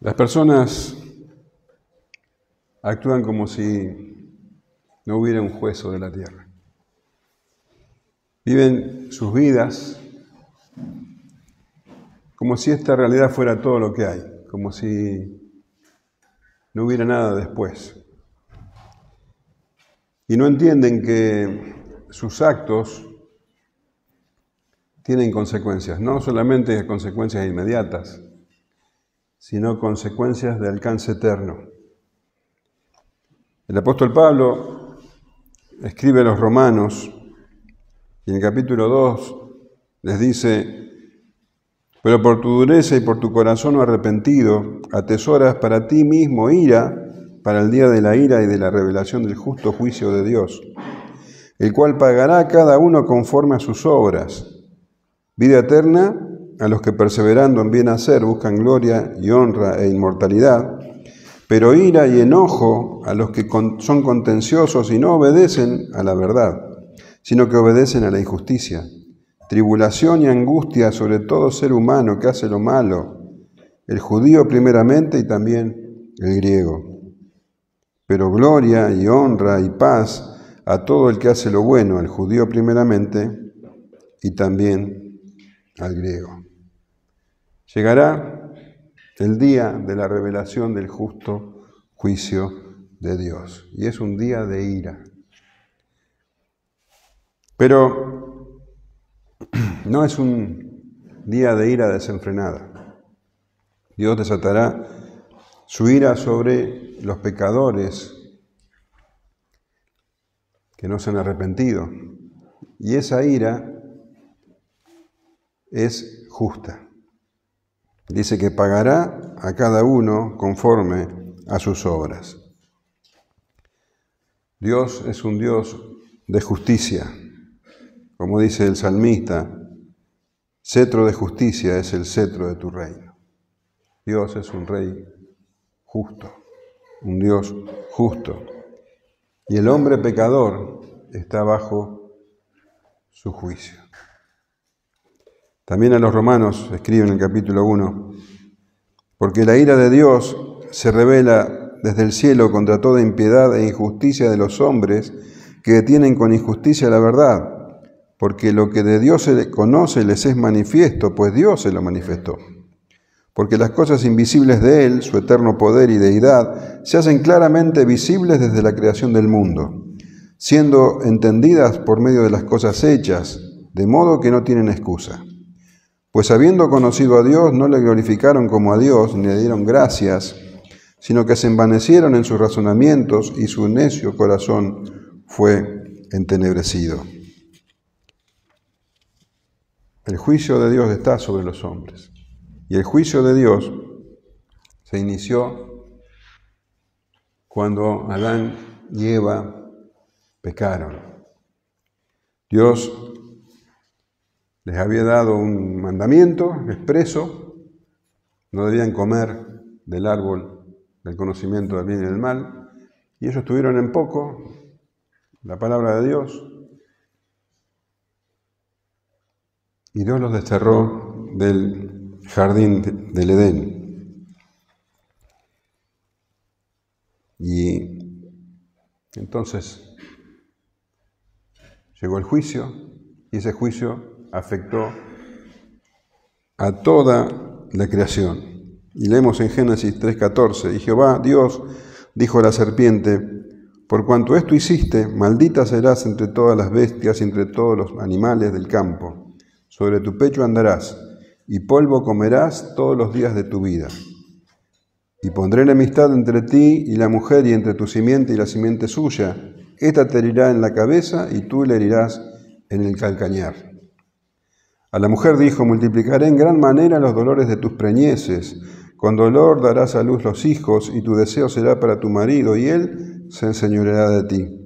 Las personas actúan como si no hubiera un juez sobre la tierra. Viven sus vidas como si esta realidad fuera todo lo que hay, como si no hubiera nada después. Y no entienden que sus actos tienen consecuencias, no solamente consecuencias inmediatas, sino consecuencias de alcance eterno. El apóstol Pablo escribe a los romanos y en el capítulo 2 les dice: pero por tu dureza y por tu corazón no arrepentido, atesoras para ti mismo ira para el día de la ira y de la revelación del justo juicio de Dios, el cual pagará a cada uno conforme a sus obras. Vida eterna a los que perseverando en bien hacer buscan gloria y honra e inmortalidad, pero ira y enojo a los que son contenciosos y no obedecen a la verdad, sino que obedecen a la injusticia. Tribulación y angustia sobre todo ser humano que hace lo malo, el judío primeramente y también el griego. Pero gloria y honra y paz a todo el que hace lo bueno, al judío primeramente y también al griego. Llegará el día de la revelación del justo juicio de Dios, y es un día de ira. Pero no es un día de ira desenfrenada. Dios desatará su ira sobre los pecadores que no se han arrepentido, y esa ira es justa. Dice que pagará a cada uno conforme a sus obras. Dios es un Dios de justicia. Como dice el salmista, cetro de justicia es el cetro de tu reino. Dios es un rey justo, un Dios justo. Y el hombre pecador está bajo su juicio. También a los romanos escribe en el capítulo 1, porque la ira de Dios se revela desde el cielo contra toda impiedad e injusticia de los hombres que detienen con injusticia la verdad, porque lo que de Dios se conoce les es manifiesto, pues Dios se lo manifestó. Porque las cosas invisibles de Él, su eterno poder y deidad, se hacen claramente visibles desde la creación del mundo, siendo entendidas por medio de las cosas hechas, de modo que no tienen excusa. Pues habiendo conocido a Dios, no le glorificaron como a Dios, ni le dieron gracias, sino que se envanecieron en sus razonamientos y su necio corazón fue entenebrecido. El juicio de Dios está sobre los hombres. Y el juicio de Dios se inició cuando Adán y Eva pecaron. Dios les había dado un mandamiento expreso: no debían comer del árbol del conocimiento del bien y del mal, y ellos tuvieron en poco la palabra de Dios, y Dios los desterró del jardín del Edén. Y entonces llegó el juicio, y ese juicio afectó a toda la creación. Y leemos en Génesis 3:14, y Jehová Dios dijo a la serpiente: por cuanto esto hiciste, maldita serás entre todas las bestias y entre todos los animales del campo. Sobre tu pecho andarás, y polvo comerás todos los días de tu vida. Y pondré enemistad entre ti y la mujer, y entre tu simiente y la simiente suya. Esta te herirá en la cabeza, y tú le herirás en el calcañar. A la mujer dijo: multiplicaré en gran manera los dolores de tus preñeces. Con dolor darás a luz los hijos, y tu deseo será para tu marido, y él se enseñoreará de ti.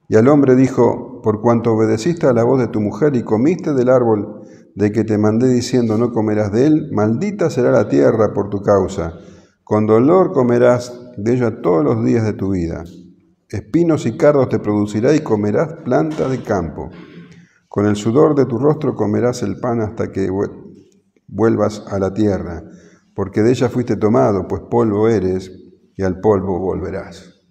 Y al hombre dijo: por cuanto obedeciste a la voz de tu mujer y comiste del árbol de que te mandé diciendo: no comerás de él, maldita será la tierra por tu causa. Con dolor comerás de ella todos los días de tu vida. Espinos y cardos te producirá y comerás planta de campo. Con el sudor de tu rostro comerás el pan hasta que vuelvas a la tierra, porque de ella fuiste tomado, pues polvo eres y al polvo volverás.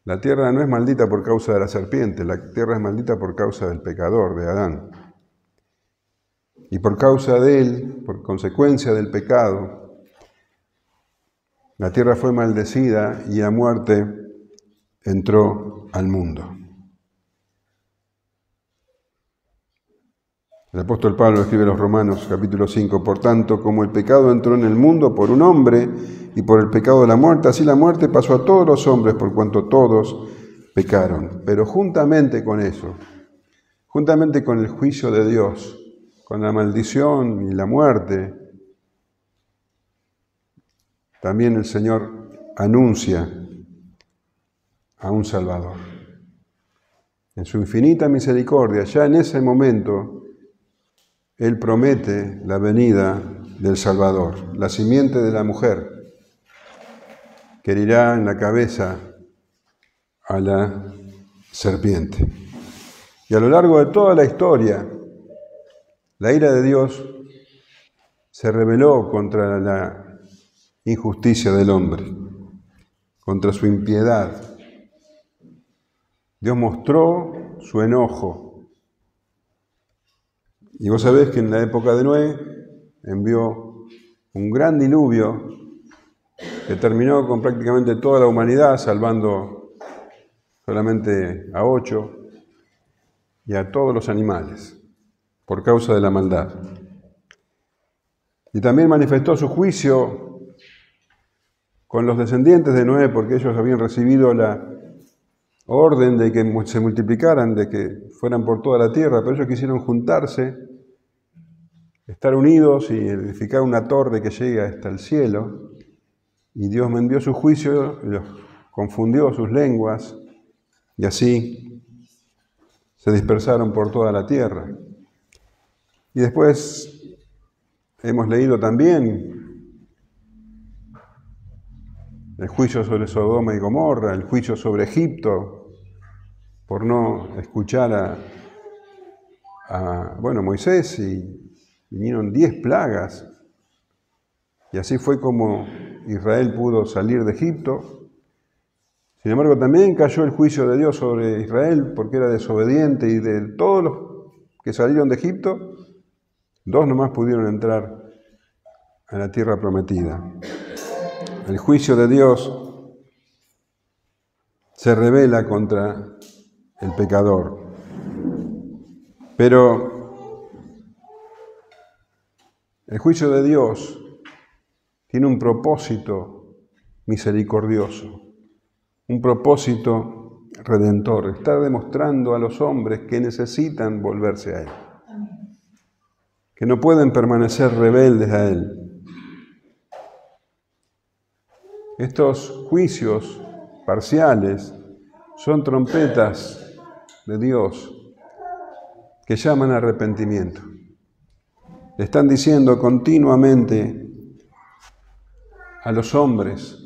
La tierra no es maldita por causa de la serpiente, la tierra es maldita por causa del pecador, de Adán. Y por causa de él, por consecuencia del pecado, la tierra fue maldecida y la muerte entró al mundo. El apóstol Pablo escribe a los Romanos, capítulo 5, por tanto, como el pecado entró en el mundo por un hombre y por el pecado de la muerte, así la muerte pasó a todos los hombres por cuanto todos pecaron. Pero juntamente con eso, juntamente con el juicio de Dios, con la maldición y la muerte, también el Señor anuncia a un Salvador. En su infinita misericordia, ya en ese momento, Él promete la venida del Salvador, la simiente de la mujer, que herirá en la cabeza a la serpiente. Y a lo largo de toda la historia, la ira de Dios se rebeló contra la injusticia del hombre, contra su impiedad. Dios mostró su enojo. Y vos sabés que en la época de Noé envió un gran diluvio que terminó con prácticamente toda la humanidad, salvando solamente a 8 y a todos los animales, por causa de la maldad. Y también manifestó su juicio con los descendientes de Noé, porque ellos habían recibido la orden de que se multiplicaran, de que fueran por toda la tierra, pero ellos quisieron juntarse, estar unidos y edificar una torre que llegue hasta el cielo, y Dios me envió su juicio, los confundió sus lenguas, y así se dispersaron por toda la tierra. Y después hemos leído también el juicio sobre Sodoma y Gomorra, el juicio sobre Egipto, por no escuchar a Moisés, y vinieron 10 plagas, y así fue como Israel pudo salir de Egipto. Sin embargo, también cayó el juicio de Dios sobre Israel porque era desobediente, y de todos los que salieron de Egipto, 2 nomás pudieron entrar a la tierra prometida. El juicio de Dios se revela contra el pecador. Pero el juicio de Dios tiene un propósito misericordioso, un propósito redentor. Está demostrando a los hombres que necesitan volverse a Él, que no pueden permanecer rebeldes a Él. Estos juicios parciales son trompetas de Dios que llaman a arrepentimiento. Le están diciendo continuamente a los hombres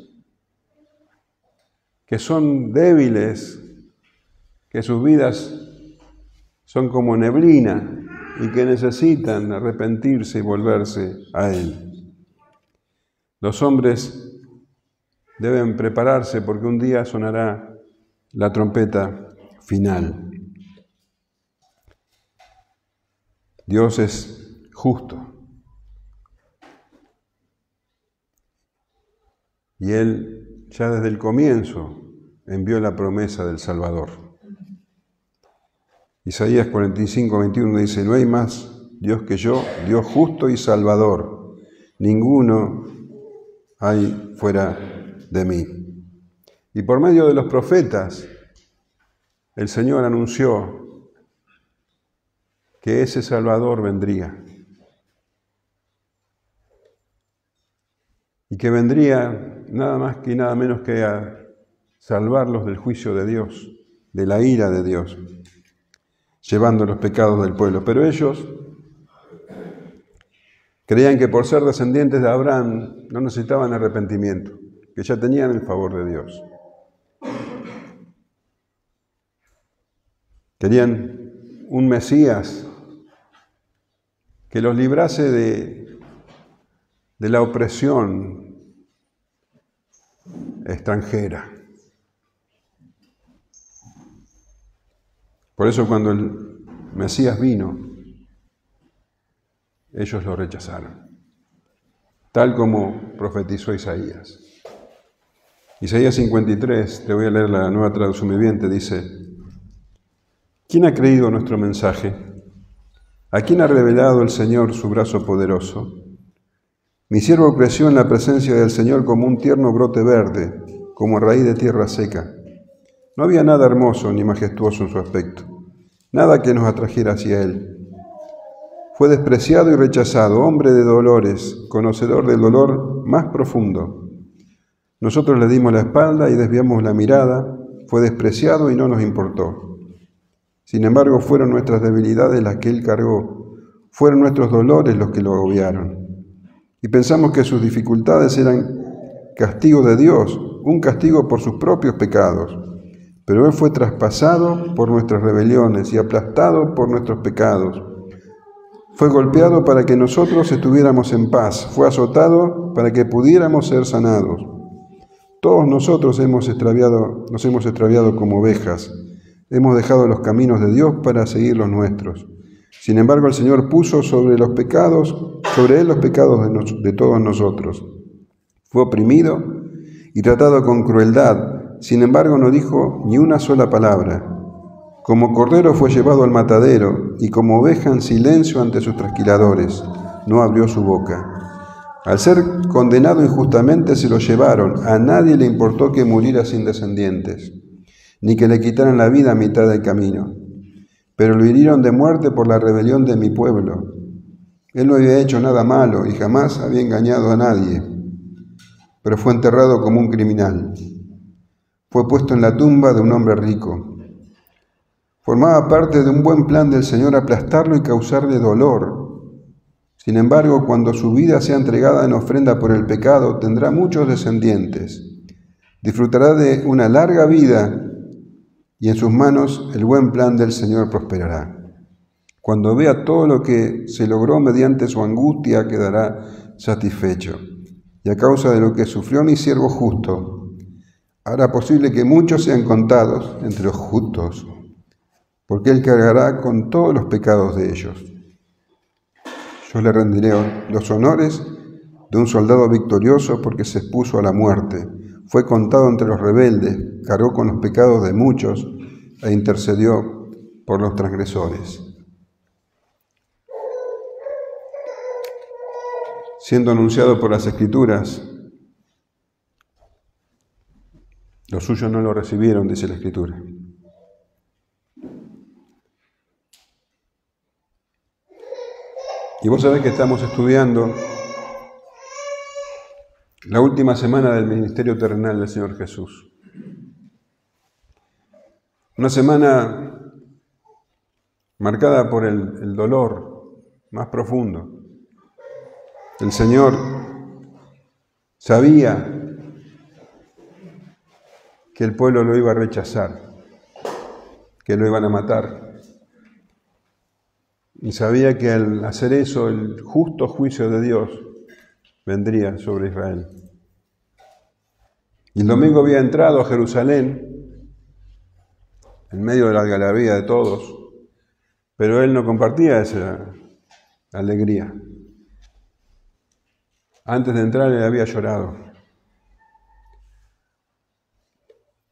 que son débiles, que sus vidas son como neblina y que necesitan arrepentirse y volverse a Él. Los hombres deben prepararse porque un día sonará la trompeta final. Dios es justo. Y Él ya desde el comienzo envió la promesa del Salvador. Isaías 45, 21 dice: no hay más Dios que yo, Dios justo y Salvador. Ninguno hay fuera de mí. Y por medio de los profetas, el Señor anunció que ese Salvador vendría. Y que vendría nada más y nada menos que a salvarlos del juicio de Dios, de la ira de Dios, llevando los pecados del pueblo. Pero ellos creían que por ser descendientes de Abraham no necesitaban arrepentimiento, que ya tenían el favor de Dios. Querían un Mesías que los librase de la opresión extranjera. Por eso cuando el Mesías vino, ellos lo rechazaron, tal como profetizó Isaías. Isaías 53, te voy a leer la Nueva Traducción Viviente, dice: ¿Quién ha creído nuestro mensaje? ¿A quién ha revelado el Señor su brazo poderoso? Mi siervo creció en la presencia del Señor como un tierno brote verde, como raíz de tierra seca. No había nada hermoso ni majestuoso en su aspecto, nada que nos atrajera hacia él. Fue despreciado y rechazado, hombre de dolores, conocedor del dolor más profundo. Nosotros le dimos la espalda y desviamos la mirada, fue despreciado y no nos importó. Sin embargo, fueron nuestras debilidades las que él cargó, fueron nuestros dolores los que lo agobiaron. Y pensamos que sus dificultades eran castigo de Dios, un castigo por sus propios pecados. Pero él fue traspasado por nuestras rebeliones y aplastado por nuestros pecados. Fue golpeado para que nosotros estuviéramos en paz, fue azotado para que pudiéramos ser sanados. Todos nosotros nos hemos extraviado como ovejas, hemos dejado los caminos de Dios para seguir los nuestros. Sin embargo, el Señor puso sobre él los pecados de todos nosotros. Fue oprimido y tratado con crueldad, sin embargo no dijo ni una sola palabra. Como cordero fue llevado al matadero, y como oveja en silencio ante sus trasquiladores, no abrió su boca. Al ser condenado injustamente se lo llevaron, a nadie le importó que muriera sin descendientes, ni que le quitaran la vida a mitad del camino. Pero lo hirieron de muerte por la rebelión de mi pueblo. Él no había hecho nada malo y jamás había engañado a nadie, pero fue enterrado como un criminal. Fue puesto en la tumba de un hombre rico. Formaba parte de un buen plan del Señor aplastarlo y causarle dolor. Sin embargo, cuando su vida sea entregada en ofrenda por el pecado, tendrá muchos descendientes. Disfrutará de una larga vida y en sus manos el buen plan del Señor prosperará. Cuando vea todo lo que se logró mediante su angustia, quedará satisfecho. Y a causa de lo que sufrió mi siervo justo, hará posible que muchos sean contados entre los justos, porque él cargará con todos los pecados de ellos. Yo le rendiré los honores de un soldado victorioso porque se expuso a la muerte. Fue contado entre los rebeldes, cargó con los pecados de muchos e intercedió por los transgresores. Siendo anunciado por las Escrituras, los suyos no lo recibieron, dice la Escritura. Y vos sabés que estamos estudiando la última semana del ministerio terrenal del Señor Jesús. Una semana marcada por el dolor más profundo. El Señor sabía que el pueblo lo iba a rechazar, que lo iban a matar. Y sabía que al hacer eso, el justo juicio de Dios vendría sobre Israel. Y el domingo había entrado a Jerusalén, en medio de la algarabía de todos, pero él no compartía esa alegría. Antes de entrar él había llorado.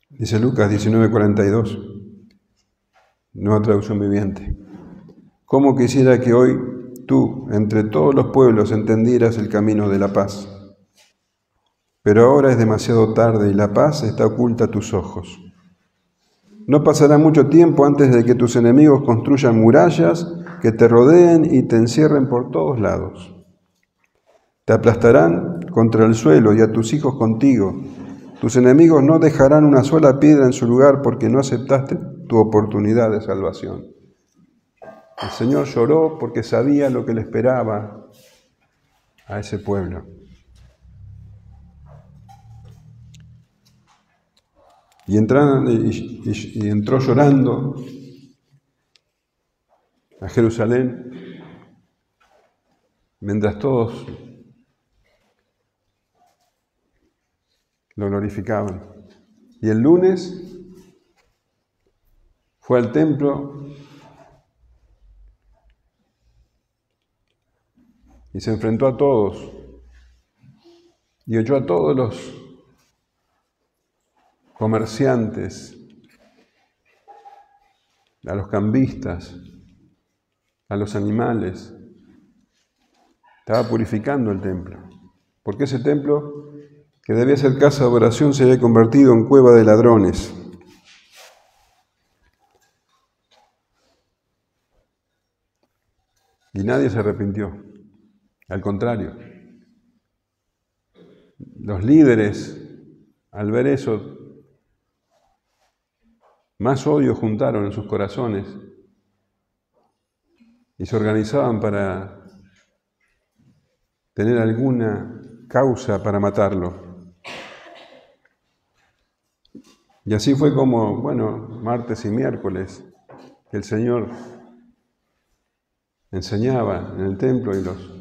Dice Lucas 19:42, Nueva Traducción Viviente. ¿Cómo quisiera que hoy tú, entre todos los pueblos, entendieras el camino de la paz? Pero ahora es demasiado tarde y la paz está oculta a tus ojos. No pasará mucho tiempo antes de que tus enemigos construyan murallas que te rodeen y te encierren por todos lados. Te aplastarán contra el suelo y a tus hijos contigo. Tus enemigos no dejarán una sola piedra en su lugar porque no aceptaste tu oportunidad de salvación. El Señor lloró porque sabía lo que le esperaba a ese pueblo. Y entró llorando a Jerusalén, mientras todos lo glorificaban. Y el lunes fue al templo y se enfrentó a todos y oyó a todos los comerciantes, a los cambistas, a los animales. Estaba purificando el templo, porque ese templo, que debía ser casa de oración, se había convertido en cueva de ladrones. Y nadie se arrepintió. Al contrario, los líderes, al ver eso, más odio juntaron en sus corazones y se organizaban para tener alguna causa para matarlo. Y así fue como, martes y miércoles, que el Señor enseñaba en el templo y los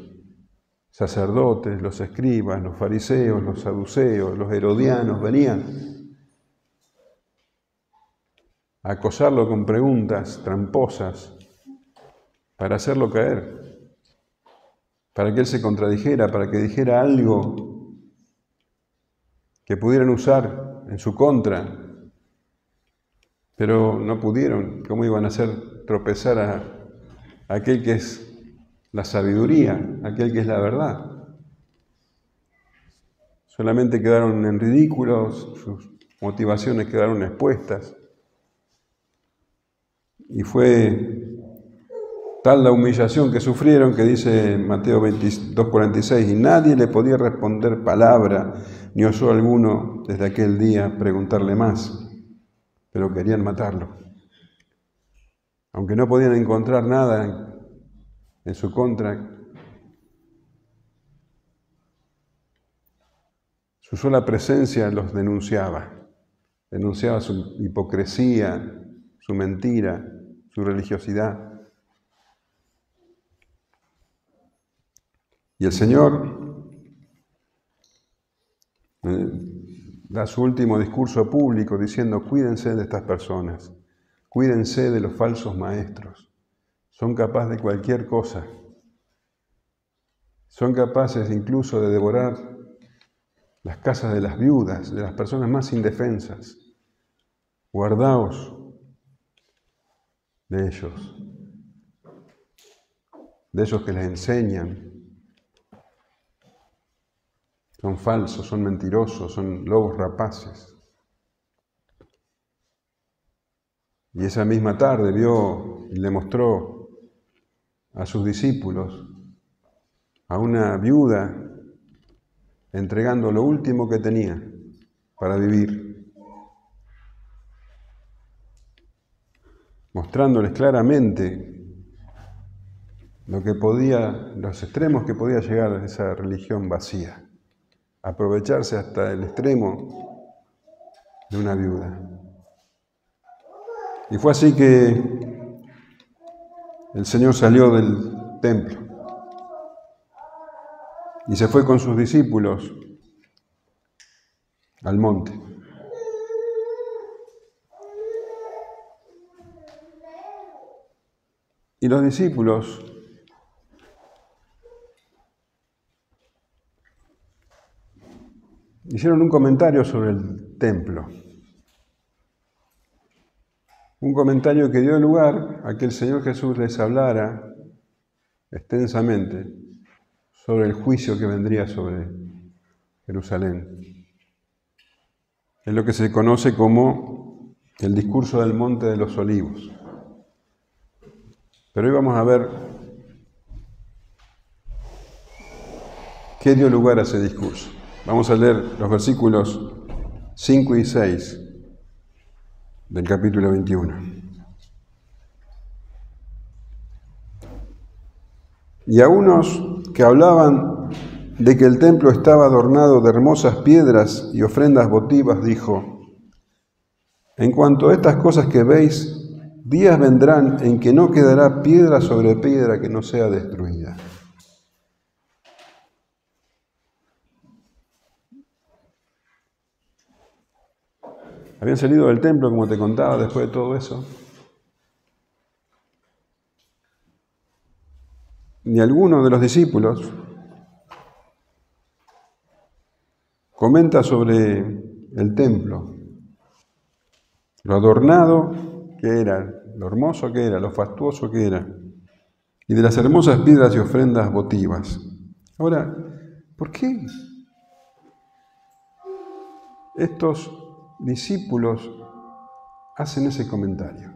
sacerdotes, los escribas, los fariseos, los saduceos, los herodianos venían a acosarlo con preguntas tramposas para hacerlo caer, para que él se contradijera, para que dijera algo que pudieran usar en su contra, pero no pudieron. ¿Cómo iban a hacer tropezar a aquel que es la sabiduría, aquel que es la verdad? Solamente quedaron en ridículo, sus motivaciones quedaron expuestas. Y fue tal la humillación que sufrieron que dice Mateo 22:46, y nadie le podía responder palabra, ni osó alguno desde aquel día preguntarle más, pero querían matarlo. Aunque no podían encontrar nada en su contra, su sola presencia los denunciaba su hipocresía, su mentira, su religiosidad. Y el Señor da su último discurso público diciendo: cuídense de estas personas, cuídense de los falsos maestros. Son capaces de cualquier cosa. Son capaces incluso de devorar las casas de las viudas, de las personas más indefensas. Guardaos de ellos que les enseñan. Son falsos, son mentirosos, son lobos rapaces. Y esa misma tarde vio y le mostró a sus discípulos a una viuda entregando lo último que tenía para vivir, mostrándoles claramente los extremos que podía llegar a esa religión vacía, aprovecharse hasta el extremo de una viuda. Y fue así que el Señor salió del templo y se fue con sus discípulos al monte. Y los discípulos hicieron un comentario sobre el templo. Un comentario que dio lugar a que el Señor Jesús les hablara extensamente sobre el juicio que vendría sobre Jerusalén. Es lo que se conoce como el discurso del Monte de los Olivos. Pero hoy vamos a ver qué dio lugar a ese discurso. Vamos a leer los versículos 5 y 6 del capítulo 21. Y a unos que hablaban de que el templo estaba adornado de hermosas piedras y ofrendas votivas, dijo: en cuanto a estas cosas que veis, días vendrán en que no quedará piedra sobre piedra que no sea destruida. Habían salido del templo, como te contaba, después de todo eso. Ni alguno de los discípulos comenta sobre el templo, lo adornado que era, lo hermoso que era, lo fastuoso que era, y de las hermosas piedras y ofrendas votivas. Ahora, ¿por qué estos discípulos hacen ese comentario?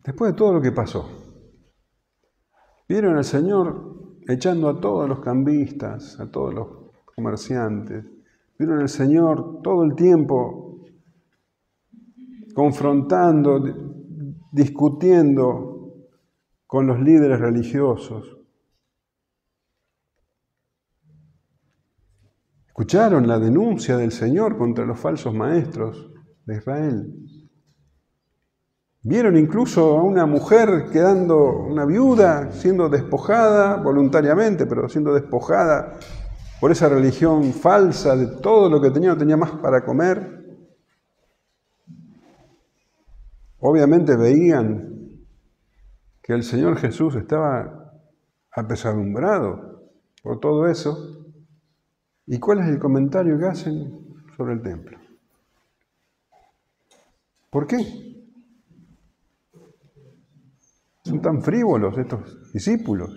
Después de todo lo que pasó, vieron al Señor echando a todos los cambistas, a todos los comerciantes, vieron al Señor todo el tiempo confrontando, discutiendo con los líderes religiosos. Escucharon la denuncia del Señor contra los falsos maestros de Israel. Vieron incluso a una mujer quedando, una viuda, siendo despojada voluntariamente, pero siendo despojada por esa religión falsa de todo lo que tenía, no tenía más para comer. Obviamente veían que el Señor Jesús estaba apesadumbrado por todo eso. ¿Y cuál es el comentario que hacen sobre el templo? ¿Por qué? Son tan frívolos estos discípulos.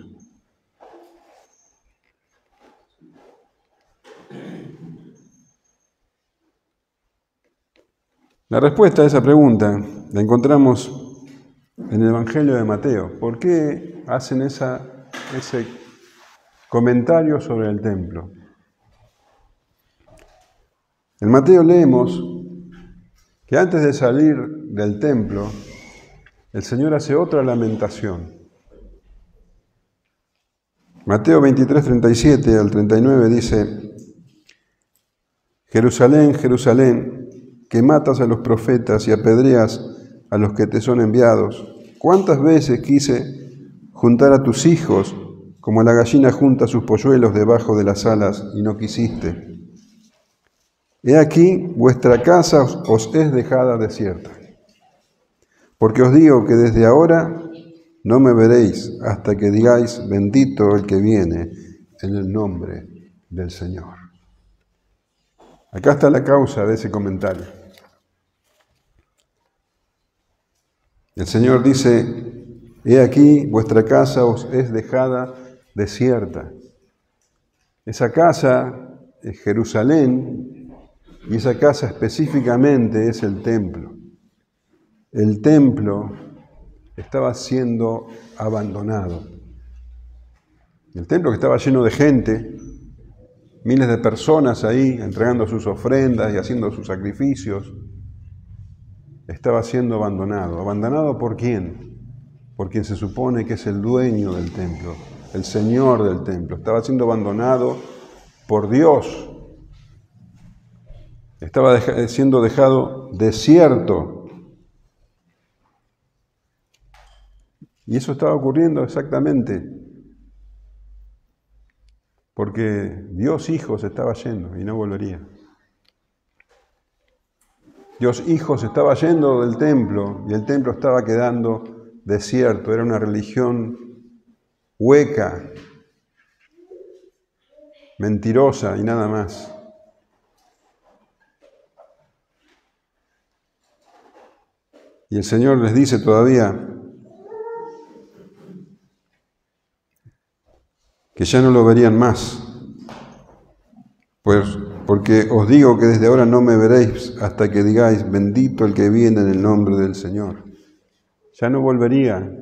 La respuesta a esa pregunta la encontramos en el Evangelio de Mateo. ¿Por qué hacen ese comentario sobre el templo? En Mateo leemos que antes de salir del templo, el Señor hace otra lamentación. Mateo 23, 37 al 39 dice: Jerusalén, Jerusalén, que matas a los profetas y apedreas a los que te son enviados. ¿Cuántas veces quise juntar a tus hijos como la gallina junta sus polluelos debajo de las alas y no quisiste? He aquí, vuestra casa os es dejada desierta. Porque os digo que desde ahora no me veréis hasta que digáis, bendito el que viene en el nombre del Señor. Acá está la causa de ese comentario. El Señor dice, he aquí, vuestra casa os es dejada desierta. Esa casa es Jerusalén y esa casa específicamente es el templo. El templo estaba siendo abandonado. El templo, que estaba lleno de gente, miles de personas ahí entregando sus ofrendas y haciendo sus sacrificios, estaba siendo abandonado. ¿Abandonado por quién? Por quien se supone que es el dueño del templo, el Señor del templo. Estaba siendo abandonado por Dios. Estaba siendo dejado desierto. Y eso estaba ocurriendo exactamente porque Dios Hijo se estaba yendo y no volvería. Dios Hijo se estaba yendo del templo y el templo estaba quedando desierto. Era una religión hueca, mentirosa y nada más. Y el Señor les dice todavía que ya no lo verían más, pues porque os digo que desde ahora no me veréis hasta que digáis, bendito el que viene en el nombre del Señor. Ya no volvería,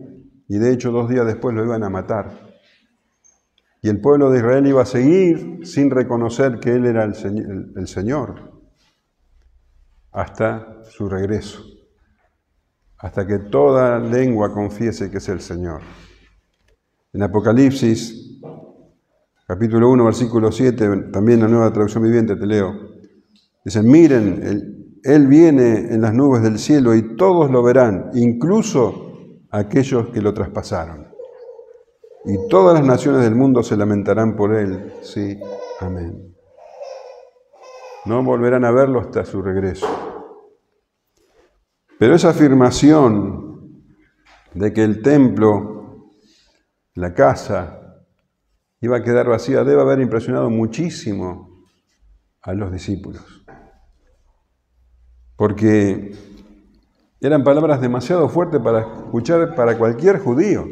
y de hecho 2 días después lo iban a matar. Y el pueblo de Israel iba a seguir sin reconocer que Él era el Señor, hasta su regreso, hasta que toda lengua confiese que es el Señor. En Apocalipsis, capítulo 1, versículo 7, también la Nueva Traducción Viviente, te leo. Dice, miren, Él viene en las nubes del cielo y todos lo verán, incluso aquellos que lo traspasaron. Y todas las naciones del mundo se lamentarán por Él. Sí, Amén. No volverán a verlo hasta su regreso. Pero esa afirmación de que el templo, la casa, iba a quedar vacía, debe haber impresionado muchísimo a los discípulos. Porque eran palabras demasiado fuertes para escuchar para cualquier judío.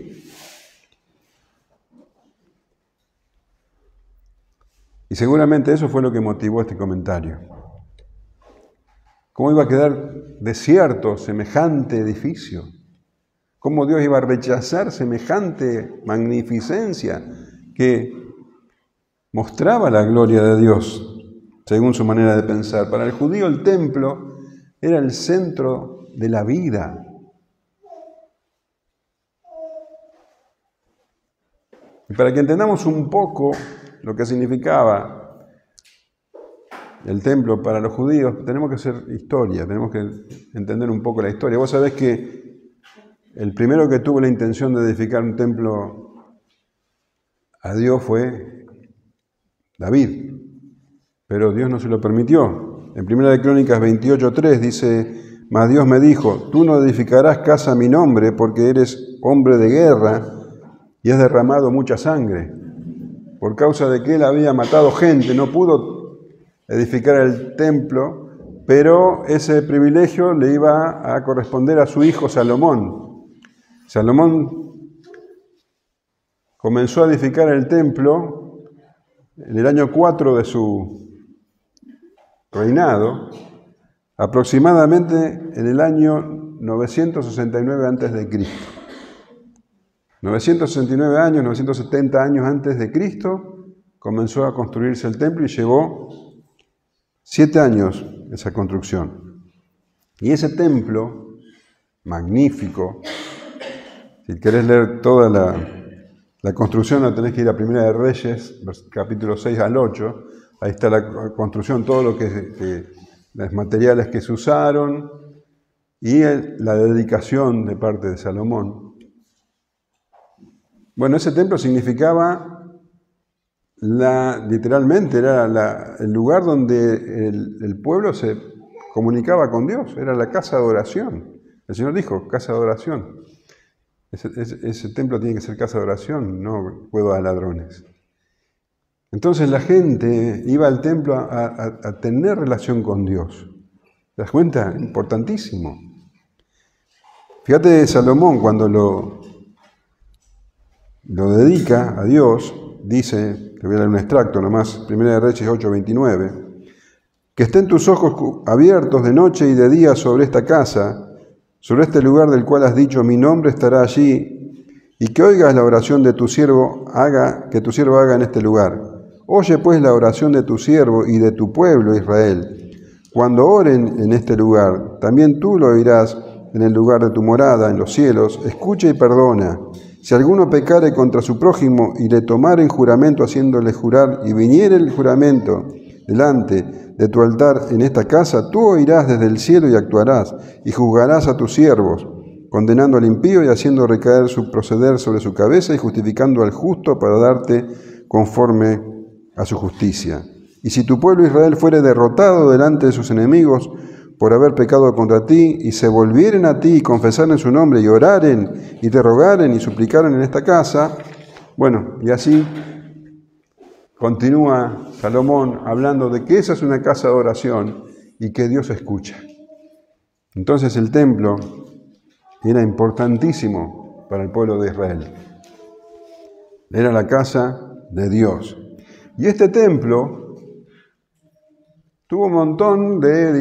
Y seguramente eso fue lo que motivó este comentario. ¿Cómo iba a quedar desierto semejante edificio? ¿Cómo Dios iba a rechazar semejante magnificencia que mostraba la gloria de Dios, según su manera de pensar? Para el judío el templo era el centro de la vida. Y para que entendamos un poco lo que significaba el templo para los judíos, tenemos que hacer historia, tenemos que entender un poco la historia. Vos sabés que el primero que tuvo la intención de edificar un templo a Dios fue David, pero Dios no se lo permitió. En 1 Crónicas 28:3 dice: mas Dios me dijo, tú no edificarás casa a mi nombre porque eres hombre de guerra y has derramado mucha sangre. Por causa de que él había matado gente, no pudo edificar el templo, pero ese privilegio le iba a corresponder a su hijo Salomón. Salomón comenzó a edificar el templo en el año 4 de su reinado, aproximadamente en el año 969 a.C. 969 años, 970 años antes de Cristo, comenzó a construirse el templo y llevó 7 años esa construcción. Y ese templo, magnífico, si querés leer toda la construcción, no tenés que ir a Primera de Reyes, capítulo 6 al 8, ahí está la construcción, todo lo que los materiales que se usaron y la dedicación de parte de Salomón. Bueno, ese templo significaba, literalmente, era el lugar donde el pueblo se comunicaba con Dios, era la casa de oración. El Señor dijo, casa de oración. Ese templo tiene que ser casa de oración, no cueva de ladrones. Entonces la gente iba al templo a tener relación con Dios. ¿Te das cuenta? Importantísimo. Fíjate, Salomón, cuando lo dedica a Dios, dice, te voy a leer un extracto nomás, 1 Reyes 8:29, que estén tus ojos abiertos de noche y de día sobre esta casa, sobre este lugar del cual has dicho, mi nombre estará allí, y que oigas la oración de tu siervo, que tu siervo haga en este lugar. Oye pues la oración de tu siervo y de tu pueblo Israel. Cuando oren en este lugar, también tú lo oirás en el lugar de tu morada, en los cielos. Escucha y perdona. Si alguno pecare contra su prójimo y le tomare en juramento haciéndole jurar, y viniere el juramento delante de tu altar en esta casa, tú oirás desde el cielo y actuarás, y juzgarás a tus siervos, condenando al impío y haciendo recaer su proceder sobre su cabeza y justificando al justo para darte conforme a su justicia. Y si tu pueblo Israel fuere derrotado delante de sus enemigos por haber pecado contra ti, y se volvieren a ti y confesaren su nombre, y oraren, y te rogaren, y suplicaren en esta casa, bueno, y así continúa Salomón hablando de que esa es una casa de oración y que Dios escucha. Entonces el templo era importantísimo para el pueblo de Israel. Era la casa de Dios. Y este templo tuvo un montón de,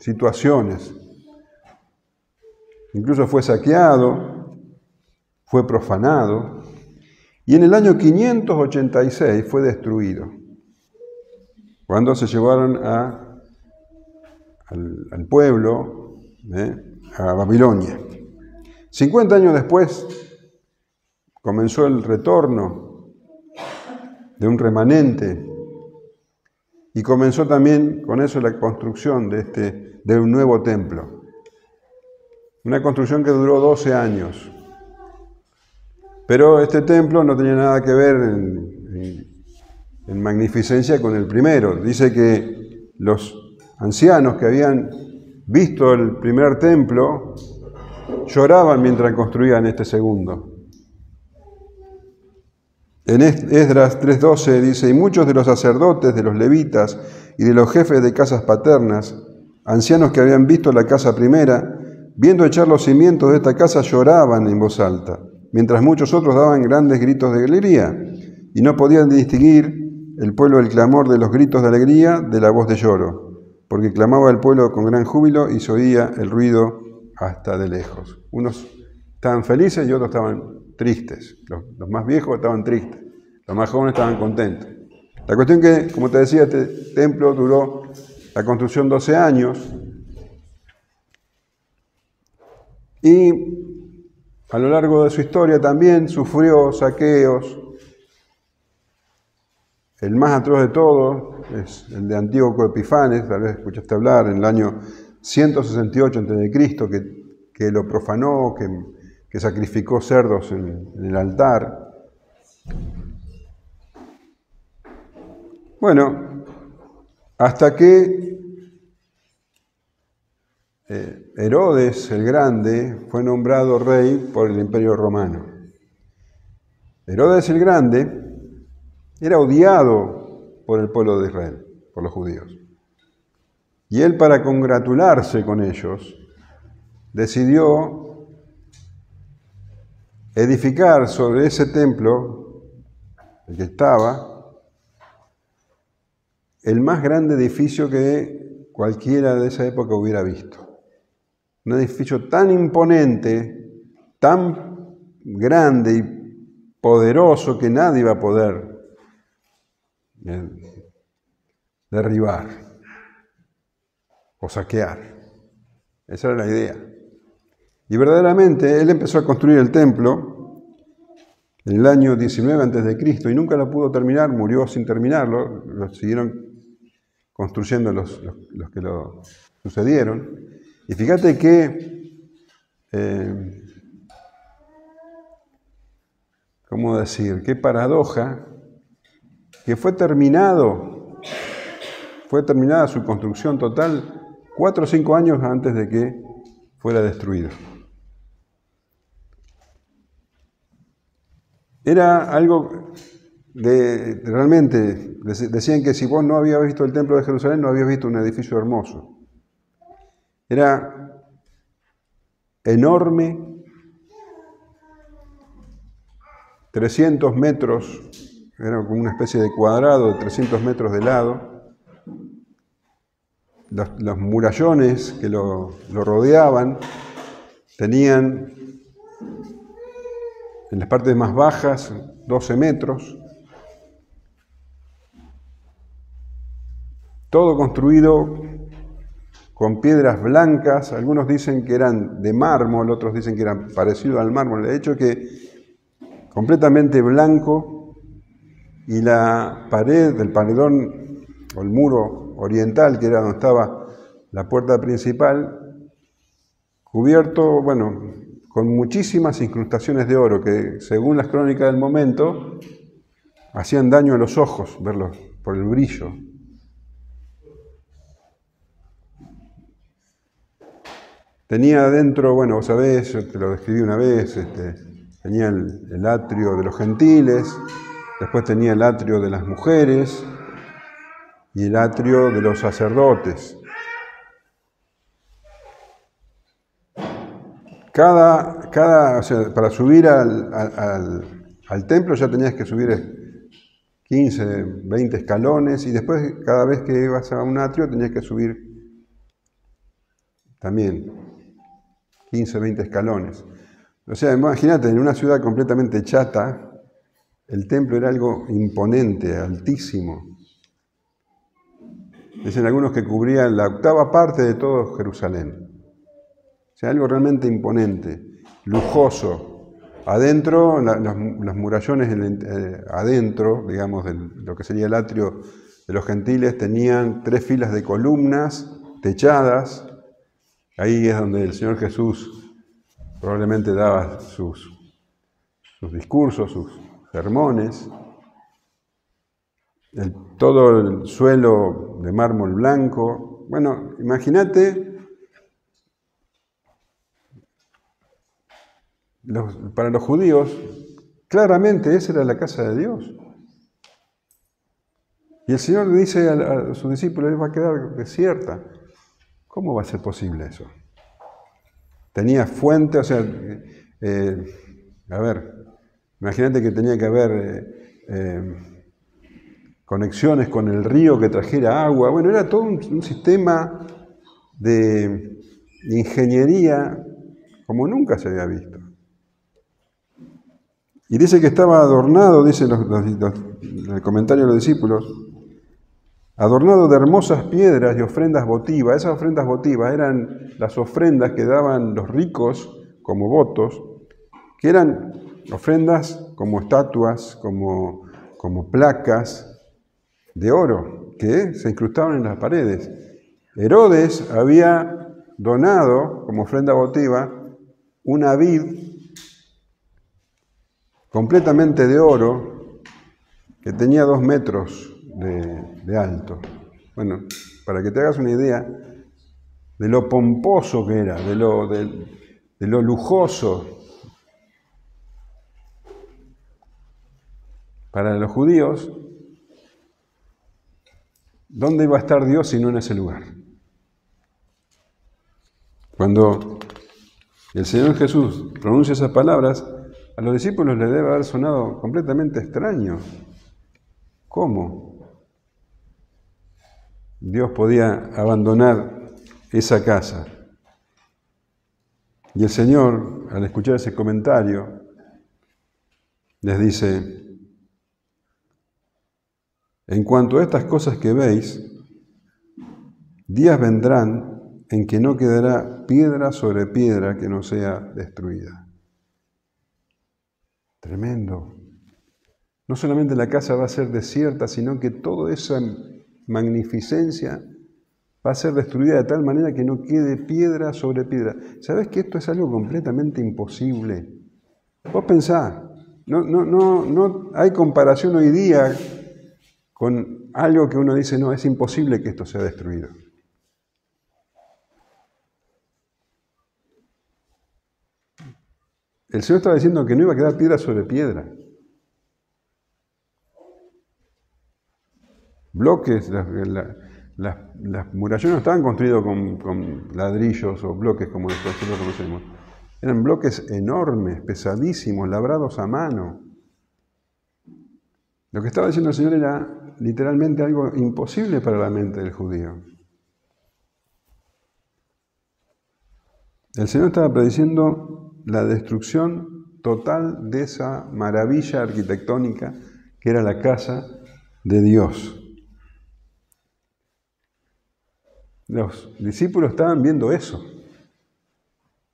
situaciones. Incluso fue saqueado, fue profanado, y en el año 586 fue destruido, cuando se llevaron al pueblo, a Babilonia. 50 años después comenzó el retorno de un remanente, y comenzó también con eso la construcción de un nuevo templo. Una construcción que duró 12 años. Pero este templo no tenía nada que ver en magnificencia con el primero. Dice que los ancianos que habían visto el primer templo lloraban mientras construían este segundo. En Esdras 3:12 dice: y muchos de los sacerdotes, de los levitas y de los jefes de casas paternas, ancianos que habían visto la casa primera, viendo echar los cimientos de esta casa, lloraban en voz alta, mientras muchos otros daban grandes gritos de alegría, y no podían distinguir el pueblo el clamor de los gritos de alegría de la voz de lloro, porque clamaba el pueblo con gran júbilo y se oía el ruido hasta de lejos. Unos estaban felices y otros estaban tristes. Los más viejos estaban tristes, los más jóvenes estaban contentos. La cuestión que, como te decía, este templo duró la construcción 12 años y a lo largo de su historia también sufrió saqueos. El más atroz de todos es el de Antíoco Epifanes, tal vez escuchaste hablar, en el año 168 a.C., que lo profanó, que sacrificó cerdos en el altar. Bueno, hasta que Herodes el Grande fue nombrado rey por el Imperio Romano. Herodes el Grande era odiado por el pueblo de Israel, por los judíos. Y él, para congratularse con ellos, decidió edificar sobre ese templo, el que estaba, el más grande edificio que cualquiera de esa época hubiera visto. Un edificio tan imponente, tan grande y poderoso que nadie iba a poder derribar o saquear. Esa era la idea. Y verdaderamente él empezó a construir el templo en el año 19 a.C. y nunca lo pudo terminar, murió sin terminarlo, lo siguieron construyendo los que lo sucedieron. Y fíjate que, ¿cómo decir? Qué paradoja, que fue terminada su construcción total 4 o 5 años antes de que fuera destruido. Era algo realmente, decían que si vos no habías visto el templo de Jerusalén, no habías visto un edificio hermoso. Era enorme, 300 metros, era como una especie de cuadrado de 300 metros de lado. Los murallones que lo rodeaban tenían en las partes más bajas 12 metros. Todo construido con piedras blancas. Algunos dicen que eran de mármol, otros dicen que eran parecidos al mármol. De hecho que completamente blanco, y la pared del paredón o el muro oriental, que era donde estaba la puerta principal, cubierto, bueno, con muchísimas incrustaciones de oro que, según las crónicas del momento, hacían daño a los ojos verlos por el brillo. Tenía adentro, bueno, vos sabés, yo te lo describí una vez, tenía el atrio de los gentiles, después tenía el atrio de las mujeres y el atrio de los sacerdotes. O sea, para subir al templo ya tenías que subir 15, 20 escalones, y después cada vez que ibas a un atrio tenías que subir también 15, 20 escalones. O sea, imagínate, en una ciudad completamente chata, el templo era algo imponente, altísimo. Dicen algunos que cubría la 8ª parte de todo Jerusalén. O sea, algo realmente imponente, lujoso. Adentro, los murallones adentro, digamos, de lo que sería el atrio de los gentiles, tenían 3 filas de columnas techadas. Ahí es donde el Señor Jesús probablemente daba sus discursos, sus sermones. todo el suelo de mármol blanco. Bueno, imagínate, para los judíos, claramente esa era la casa de Dios. Y el Señor le dice a sus discípulos, va a quedar desierta. ¿Cómo va a ser posible eso? Tenía fuente, o sea, imagínate que tenía que haber conexiones con el río que trajera agua. Bueno, era todo un sistema de ingeniería como nunca se había visto. Y dice que estaba adornado, dice el comentario de los discípulos, adornado de hermosas piedras y ofrendas votivas. Esas ofrendas votivas eran las ofrendas que daban los ricos como votos, que eran ofrendas como estatuas, como placas de oro, que se incrustaban en las paredes. Herodes había donado como ofrenda votiva una vid completamente de oro que tenía 2 metros de alto. Bueno, para que te hagas una idea de lo pomposo que era, de lo lujoso. Para los judíos, ¿dónde iba a estar Dios si no en ese lugar? Cuando el Señor Jesús pronuncia esas palabras, a los discípulos les debe haber sonado completamente extraño. ¿Cómo Dios podía abandonar esa casa? Y el Señor, al escuchar ese comentario, les dice: en cuanto a estas cosas que veis, días vendrán en que no quedará piedra sobre piedra que no sea destruida. Tremendo. No solamente la casa va a ser desierta, sino que toda esa magnificencia va a ser destruida de tal manera que no quede piedra sobre piedra. ¿Sabes que esto es algo completamente imposible? Vos pensá, no hay comparación hoy día con algo que uno dice, no, es imposible que esto sea destruido. El Señor estaba diciendo que no iba a quedar piedra sobre piedra. Bloques, las murallas no estaban construidos con ladrillos o bloques como nosotros lo conocemos. Eran bloques enormes, pesadísimos, labrados a mano. Lo que estaba diciendo el Señor era literalmente algo imposible para la mente del judío. El Señor estaba prediciendo la destrucción total de esa maravilla arquitectónica que era la casa de Dios. Los discípulos estaban viendo eso.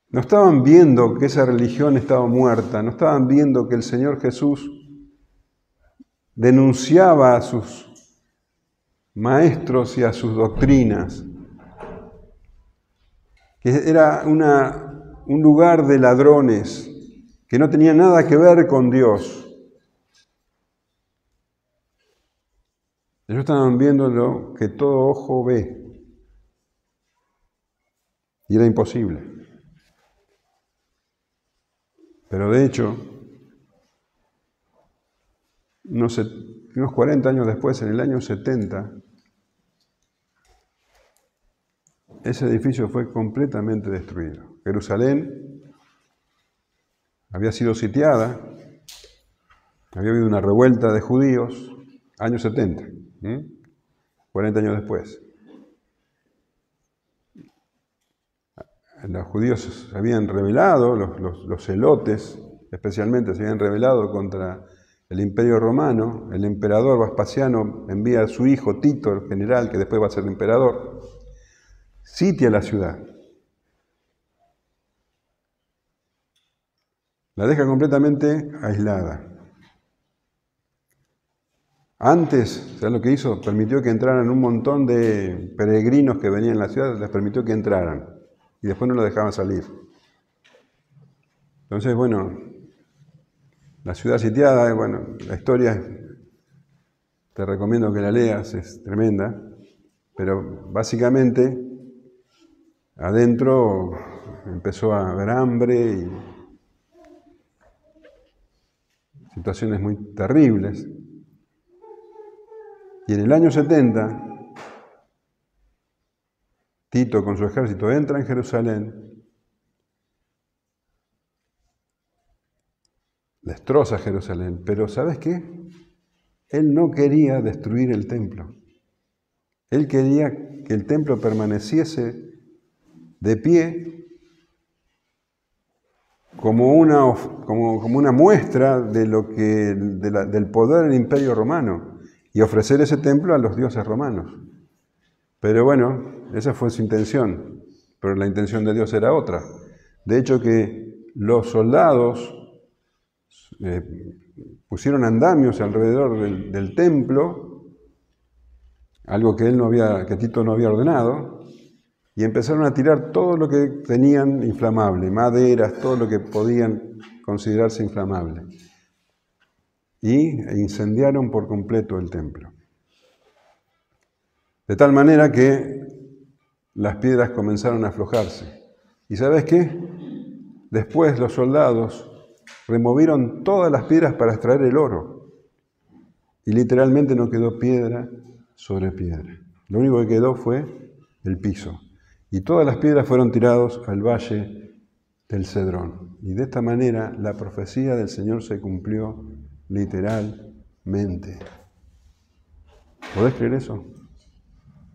No estaban viendo que esa religión estaba muerta, no estaban viendo que el Señor Jesús denunciaba a sus maestros y a sus doctrinas, que era un lugar de ladrones, que no tenía nada que ver con Dios. Ellos estaban viendo lo que todo ojo ve, y era imposible. Pero de hecho, unos 40 años después, en el año 70, ese edificio fue completamente destruido. Jerusalén había sido sitiada, había habido una revuelta de judíos, años 70, 40 años después. Los judíos se habían rebelado, los zelotes especialmente se habían rebelado contra el Imperio Romano. El emperador Vespasiano envía a su hijo Tito, el general, que después va a ser el emperador, sitia la ciudad. La deja completamente aislada. Antes, ¿sabes lo que hizo? Permitió que entraran un montón de peregrinos que venían a la ciudad, les permitió que entraran. Y después no lo dejaban salir. Entonces, bueno, la ciudad sitiada, bueno, la historia te recomiendo que la leas, es tremenda, pero básicamente adentro empezó a haber hambre y situaciones muy terribles. Y en el año 70, Tito con su ejército entra en Jerusalén, destroza Jerusalén, pero ¿sabes qué? Él no quería destruir el templo. Él quería que el templo permaneciese de pie como una muestra de del poder del Imperio Romano y ofrecer ese templo a los dioses romanos. Pero bueno, esa fue su intención, pero la intención de Dios era otra. De hecho que los soldados pusieron andamios alrededor del templo, algo que Tito no había ordenado, y empezaron a tirar todo lo que tenían inflamable, maderas, todo lo que podían considerarse inflamable. Y incendiaron por completo el templo. De tal manera que las piedras comenzaron a aflojarse. ¿Y sabes qué? Después los soldados removieron todas las piedras para extraer el oro. Y literalmente no quedó piedra sobre piedra. Lo único que quedó fue el piso. Y todas las piedras fueron tiradas al valle del Cedrón. Y de esta manera la profecía del Señor se cumplió literalmente. ¿Podés creer eso?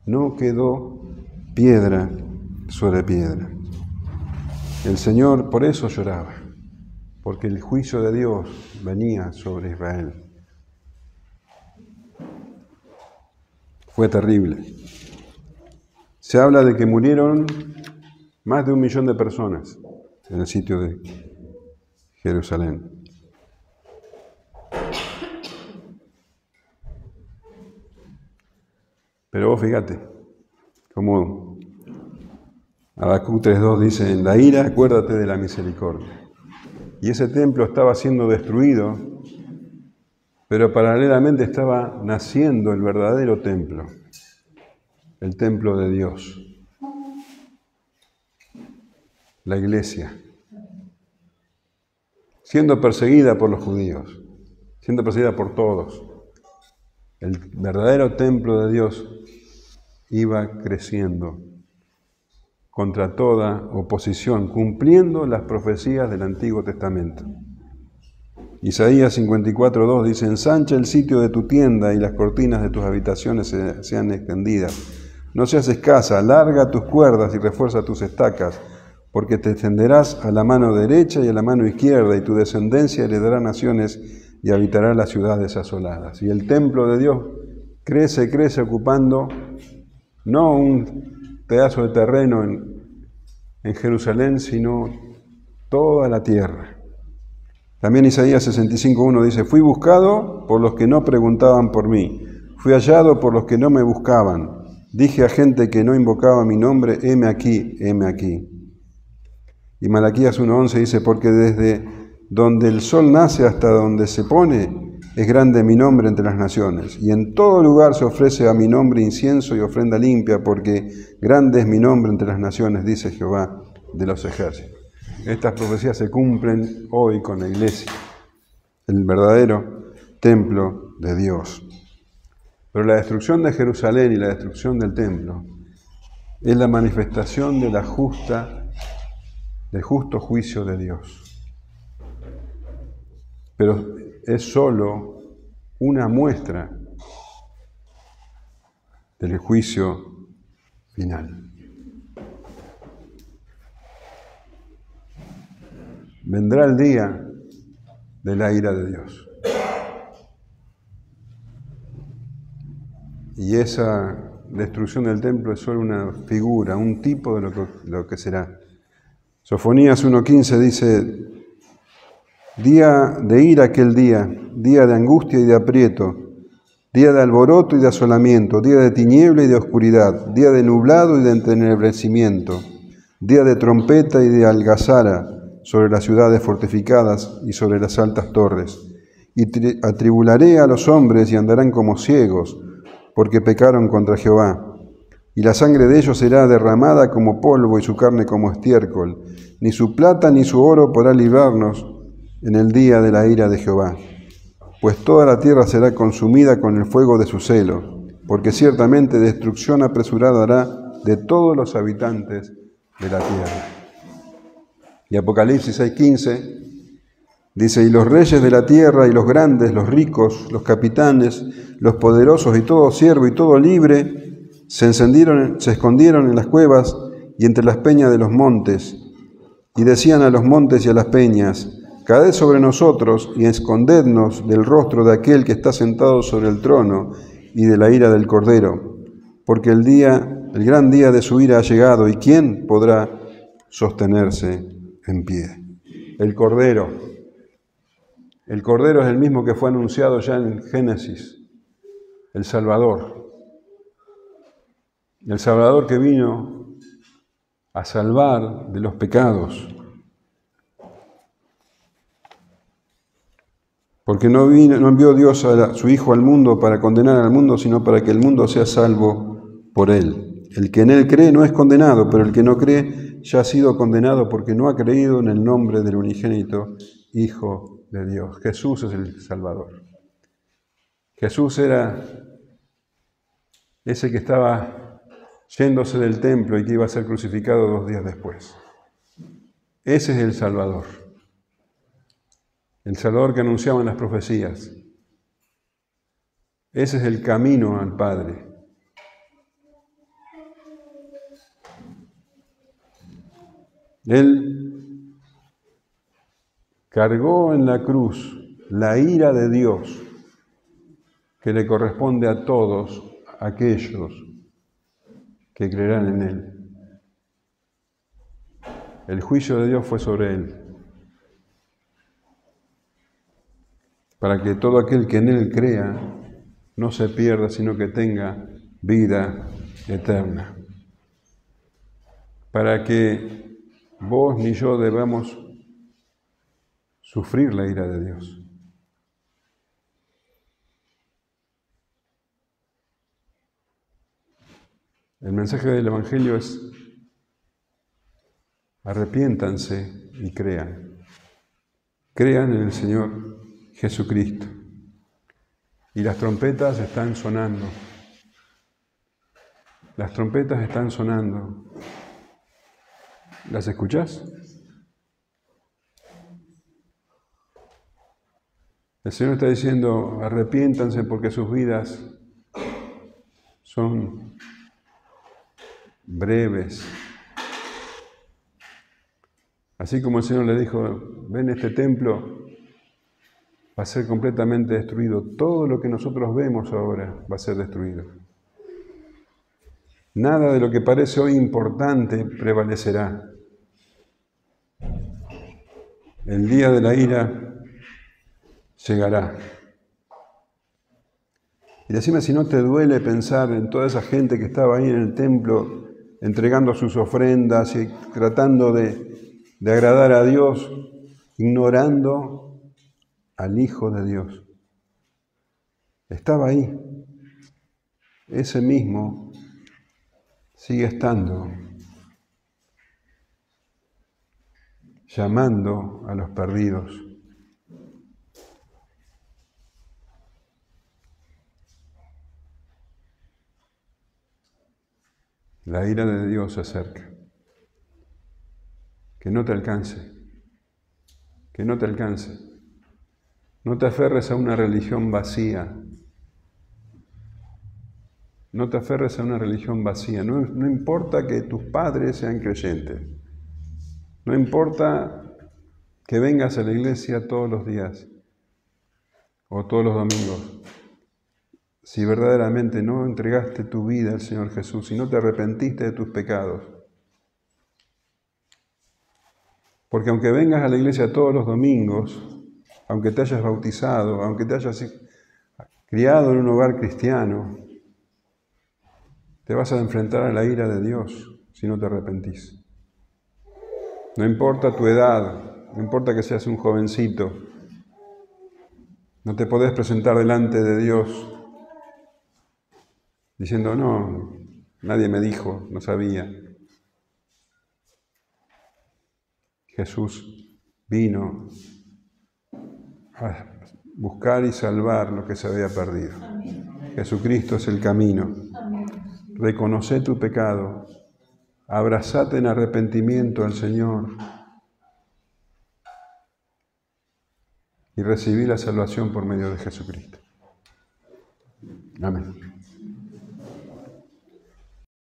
No quedó piedra sobre piedra. El Señor por eso lloraba, porque el juicio de Dios venía sobre Israel. Fue terrible. Se habla de que murieron más de 1 millón de personas en el sitio de Jerusalén. Pero vos fíjate, como Habacuc 3:2 dice, en la ira acuérdate de la misericordia. Y ese templo estaba siendo destruido, pero paralelamente estaba naciendo el verdadero templo, el templo de Dios, la iglesia, siendo perseguida por los judíos, siendo perseguida por todos. El verdadero templo de Dios iba creciendo contra toda oposición, cumpliendo las profecías del Antiguo Testamento. Isaías 54:2 dice, ensancha el sitio de tu tienda y las cortinas de tus habitaciones sean extendidas. No seas escasa, alarga tus cuerdas y refuerza tus estacas, porque te extenderás a la mano derecha y a la mano izquierda, y tu descendencia heredará naciones y habitará las ciudades asoladas. Y el templo de Dios crece ocupando no un pedazo de terreno en Jerusalén, sino toda la tierra. También Isaías 65:1 dice, fui buscado por los que no preguntaban por mí, fui hallado por los que no me buscaban. Dije a gente que no invocaba mi nombre, heme aquí, heme aquí. Y Malaquías 1:11 dice, porque desde donde el sol nace hasta donde se pone, es grande mi nombre entre las naciones. Y en todo lugar se ofrece a mi nombre incienso y ofrenda limpia, porque grande es mi nombre entre las naciones, dice Jehová de los ejércitos. Estas profecías se cumplen hoy con la iglesia, el verdadero templo de Dios. Pero la destrucción de Jerusalén y la destrucción del templo es la manifestación del justo juicio de Dios. Pero es solo una muestra del juicio final. Vendrá el día de la ira de Dios. Y esa destrucción del templo es solo una figura, un tipo de lo que será. Sofonías 1:15 dice, día de ira aquel día de angustia y de aprieto, día de alboroto y de asolamiento, día de tiniebla y de oscuridad, día de nublado y de entenebrecimiento, día de trompeta y de algazara sobre las ciudades fortificadas y sobre las altas torres, y atribularé a los hombres y andarán como ciegos, porque pecaron contra Jehová. Y la sangre de ellos será derramada como polvo y su carne como estiércol. Ni su plata ni su oro podrá librarnos en el día de la ira de Jehová. Pues toda la tierra será consumida con el fuego de su celo, porque ciertamente destrucción apresurada hará de todos los habitantes de la tierra. Y Apocalipsis 6:15 dice: y los reyes de la tierra y los grandes, los ricos, los capitanes, los poderosos y todo siervo y todo libre se escondieron en las cuevas y entre las peñas de los montes, y decían a los montes y a las peñas: caed sobre nosotros y escondednos del rostro de aquel que está sentado sobre el trono y de la ira del Cordero, porque el gran día de su ira ha llegado, y ¿quién podrá sostenerse en pie? El Cordero es el mismo que fue anunciado ya en Génesis, el Salvador que vino a salvar de los pecados. Porque no envió Dios a su Hijo al mundo para condenar al mundo, sino para que el mundo sea salvo por Él. El que en Él cree no es condenado, pero el que no cree ya ha sido condenado porque no ha creído en el nombre del unigénito Hijo de Dios. Jesús es el Salvador. Jesús era ese que estaba yéndose del templo y que iba a ser crucificado 2 días después. Ese es el Salvador. El Salvador que anunciaban las profecías. Ese es el camino al Padre. Él cargó en la cruz la ira de Dios que le corresponde a todos aquellos que creerán en Él. El juicio de Dios fue sobre Él, para que todo aquel que en Él crea no se pierda, sino que tenga vida eterna. Para que vos ni yo debamos sufrir la ira de Dios. El mensaje del Evangelio es: arrepiéntanse y crean. Crean en el Señor Jesucristo. Y las trompetas están sonando. Las trompetas están sonando. ¿Las escuchás? El Señor está diciendo: arrepiéntanse porque sus vidas son breves. Así como el Señor le dijo: ven, este templo va a ser completamente destruido. Todo lo que nosotros vemos ahora va a ser destruido. Nada de lo que parece hoy importante prevalecerá. El día de la ira llegará. Y decime si no te duele pensar en toda esa gente que estaba ahí en el templo entregando sus ofrendas y tratando de agradar a Dios, ignorando al Hijo de Dios. Estaba ahí. Ese mismo sigue estando, llamando a los perdidos. La ira de Dios se acerca. Que no te alcance. Que no te alcance. No te aferres a una religión vacía. No te aferres a una religión vacía. No importa que tus padres sean creyentes. No importa que vengas a la iglesia todos los días o todos los domingos. Si verdaderamente no entregaste tu vida al Señor Jesús, si no te arrepentiste de tus pecados. Porque aunque vengas a la iglesia todos los domingos, aunque te hayas bautizado, aunque te hayas criado en un hogar cristiano, te vas a enfrentar a la ira de Dios si no te arrepentís. No importa tu edad, no importa que seas un jovencito, No te podés presentar delante de Dios diciendo, no, nadie me dijo, no sabía. Jesús vino a buscar y salvar lo que se había perdido. Amén. Jesucristo es el camino. Amén. Reconoce tu pecado, abrazate en arrepentimiento al Señor y recibí la salvación por medio de Jesucristo. Amén.